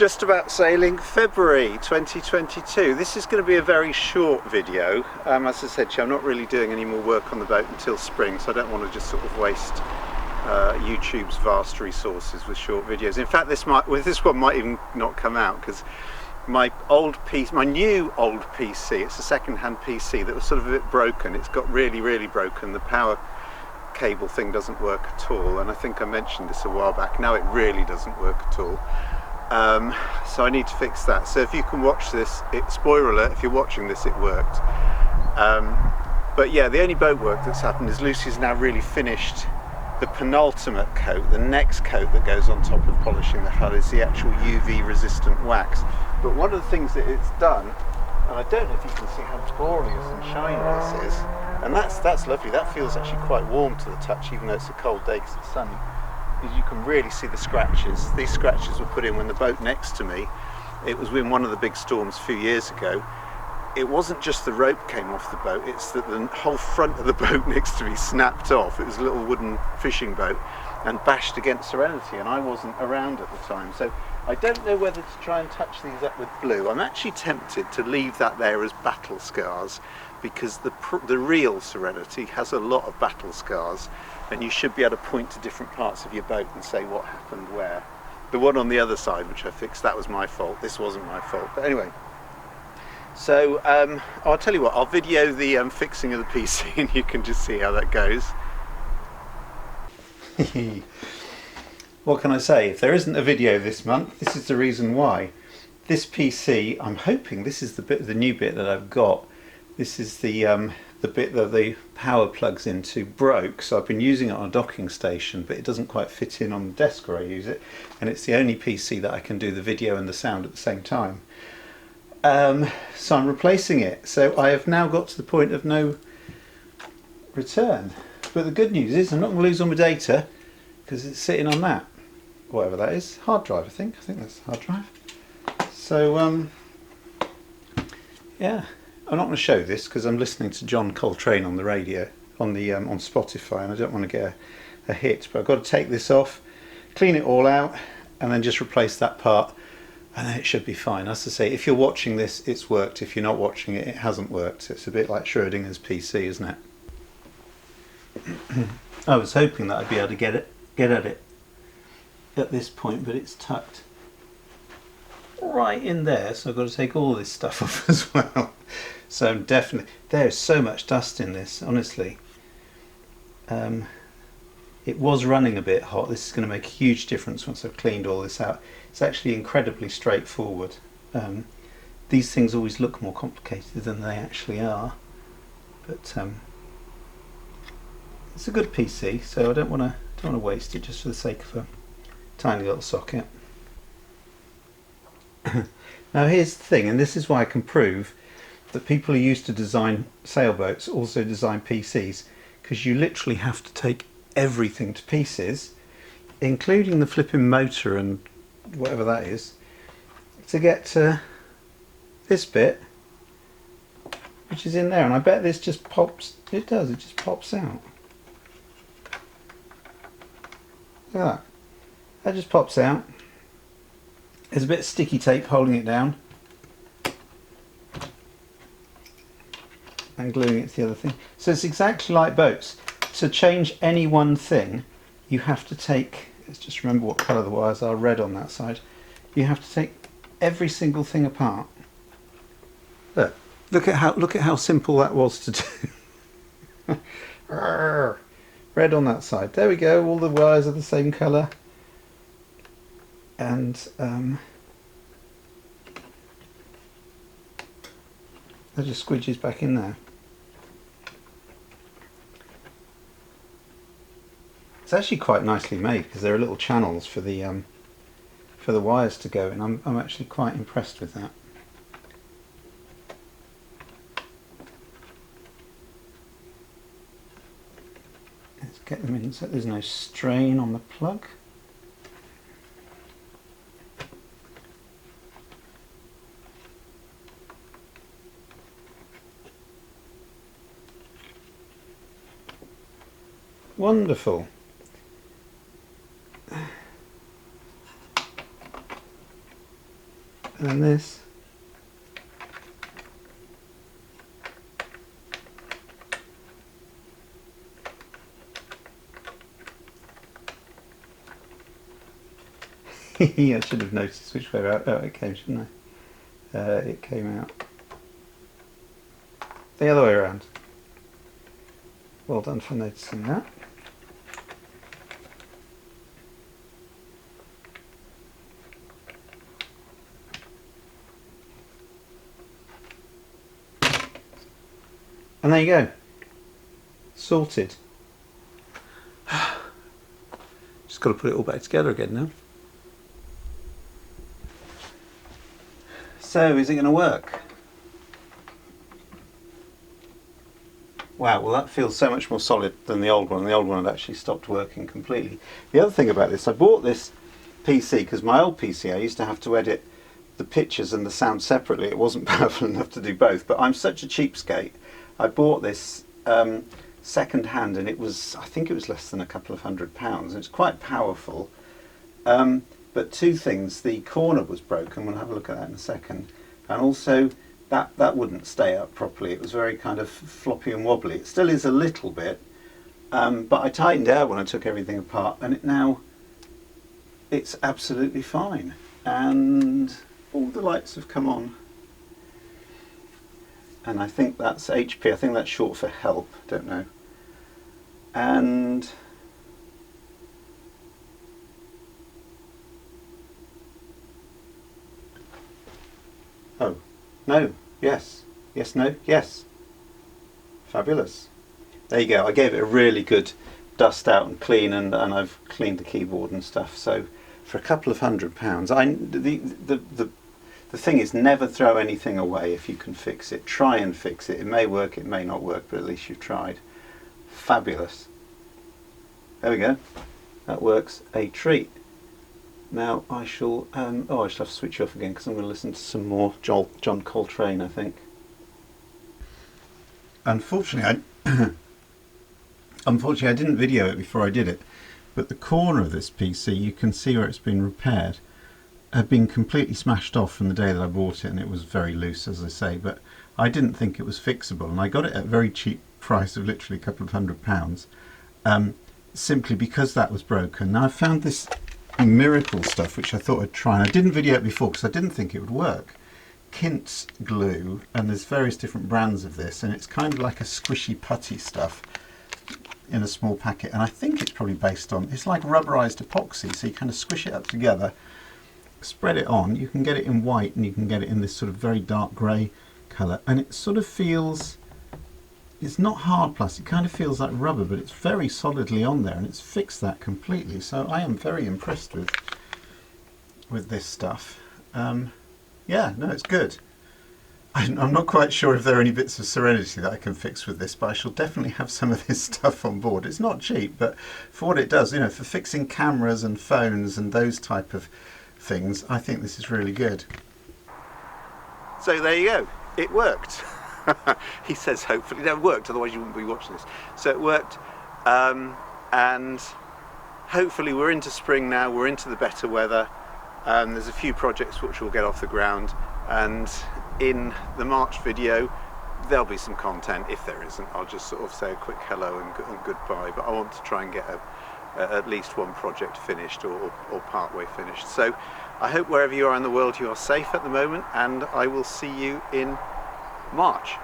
Just About Sailing, February 2022. This is going to be a very short video. As I said to you, I'm not really doing any more work on the boat until spring, so I don't want to just sort of waste YouTube's vast resources with short videos. In fact, this one might even not come out because my new old PC, it's a second-hand PC that was sort of a bit broken. It's got really broken. The power cable thing doesn't work at all, and I think I mentioned this a while back. Now it really doesn't work at all. So I need to fix that. So if you can watch this, spoiler alert, if you're watching this, it worked. But yeah, the only boat work that's happened is Lucy's now really finished the penultimate coat. The next coat that goes on top of polishing the hull is the actual UV resistant wax. But one of the things that it's done, and I don't know if you can see how glorious and shiny this is, and that's lovely. That feels actually quite warm to the touch, even though it's a cold day because it's sunny. You can really see the scratches. These scratches were put in when the boat next to me, it was in one of the big storms a few years ago. It wasn't just the rope came off the boat, it's that the whole front of the boat next to me snapped off. It was a little wooden fishing boat and bashed against Serenity, and I wasn't around at the time. So I don't know whether to try and touch these up with blue. I'm actually tempted to leave that there as battle scars, because the real Serenity has a lot of battle scars, and you should be able to point to different parts of your boat and say what happened where. The one on the other side, which I fixed, that was my fault. This wasn't my fault. But anyway, so I'll tell you what, I'll video the fixing of the PC and you can just see how that goes. What can I say? If there isn't a video this month, this is the reason why. This PC, I'm hoping this is the new bit that I've got. This is the bit that the power plugs into broke, so I've been using it on a docking station, but it doesn't quite fit in on the desk where I use it, and it's the only PC that I can do the video and the sound at the same time. So I'm replacing it. So I have now got to the point of no return. But the good news is I'm not going to lose all my data because it's sitting on that, whatever that is, hard drive. I think that's the hard drive. So yeah. I'm not going to show this because I'm listening to John Coltrane on the radio, on Spotify, and I don't want to get a hit. But I've got to take this off, clean it all out, and then just replace that part, and then it should be fine. As I say, if you're watching this, it's worked. If you're not watching it, it hasn't worked. It's a bit like Schrodinger's PC, isn't it? I was hoping that I'd be able to get at it at this point, but it's tucked right in there, so I've got to take all this stuff off as well. So definitely, there's so much dust in this, honestly. It was running a bit hot. This is going to make a huge difference once I've cleaned all this out. It's actually incredibly straightforward. These things always look more complicated than they actually are, but it's a good PC, so I don't want to waste it just for the sake of a tiny little socket. Now here's the thing, and this is why I can prove that people who used to design sailboats also design PCs, because you literally have to take everything to pieces, including the flipping motor and whatever that is, to get to this bit, which is in there. And I bet this just pops. It does. It just pops out. Look at that. That just pops out. There's a bit of sticky tape holding it down and gluing it to the other thing. So it's exactly like boats. To change any one thing, you have to take, let's just remember what colour the wires are, red on that side. You have to take every single thing apart. Look at how simple that was to do. Red on that side. There we go, all the wires are the same colour. And that just squidges back in there. It's actually quite nicely made because there are little channels for the wires to go in. I'm actually quite impressed with that. Let's get them in so there's no strain on the plug. Wonderful. and then this. I should have noticed which way out. Oh, it came, shouldn't I? It came out the other way around. Well done for noticing that. And there you go. Sorted. Just got to put it all back together again now. So, is it going to work? Wow, well that feels so much more solid than the old one. The old one had actually stopped working completely. The other thing about this, I bought this PC because my old PC I used to have to edit the pictures and the sound separately. It wasn't powerful enough to do both, but I'm such a cheapskate. I bought this second hand and it was, I think it was less than a couple of £100. It's quite powerful. But two things, the corner was broken, we'll have a look at that in a second, and also that wouldn't stay up properly. It was very kind of floppy and wobbly. It still is a little bit, but I tightened it out when I took everything apart, and it's absolutely fine. And all the lights have come on. And I think that's HP, I think that's short for help, don't know. And oh, no, yes, yes, no, yes. Fabulous. There you go. I gave it a really good dust out and clean, and I've cleaned the keyboard and stuff. So for a couple of £100, the thing is, never throw anything away if you can fix it. Try and fix it. It may work, it may not work, but at least you've tried. Fabulous. There we go. That works a treat. Now I shall, I shall have to switch off again because I'm going to listen to some more John Coltrane, I think. Unfortunately, I didn't video it before I did it, but the corner of this PC, you can see where it's been repaired, had been completely smashed off from the day that I bought it, and it was very loose, as I say, but I didn't think it was fixable, and I got it at a very cheap price of literally a couple of £100, simply because that was broken. Now I found this miracle stuff which I thought I'd try, and I didn't video it before because I didn't think it would work. Kintz glue, and there's various different brands of this, and it's kind of like a squishy putty stuff in a small packet, and I think it's probably based on, it's like rubberized epoxy, so you kind of squish it up together, spread it on. You can get it in white and you can get it in this sort of very dark grey colour, and it sort of feels, it's not hard plastic, it kind of feels like rubber, but it's very solidly on there, and it's fixed that completely. So I am very impressed with this stuff. Yeah, no, it's good. I'm not quite sure if there are any bits of Serenity that I can fix with this, but I shall definitely have some of this stuff on board. It's not cheap, but for what it does, you know, for fixing cameras and phones and those type of things, I think this is really good. So there you go, it worked. He says hopefully. No, it worked, otherwise you wouldn't be watching this. So it worked, and hopefully we're into spring now, we're into the better weather. There's a few projects which will get off the ground, and in the March video there'll be some content. If there isn't, I'll just sort of say a quick hello and goodbye, but I want to try and get at least one project finished or part way finished. So I hope wherever you are in the world you are safe at the moment, and I will see you in March.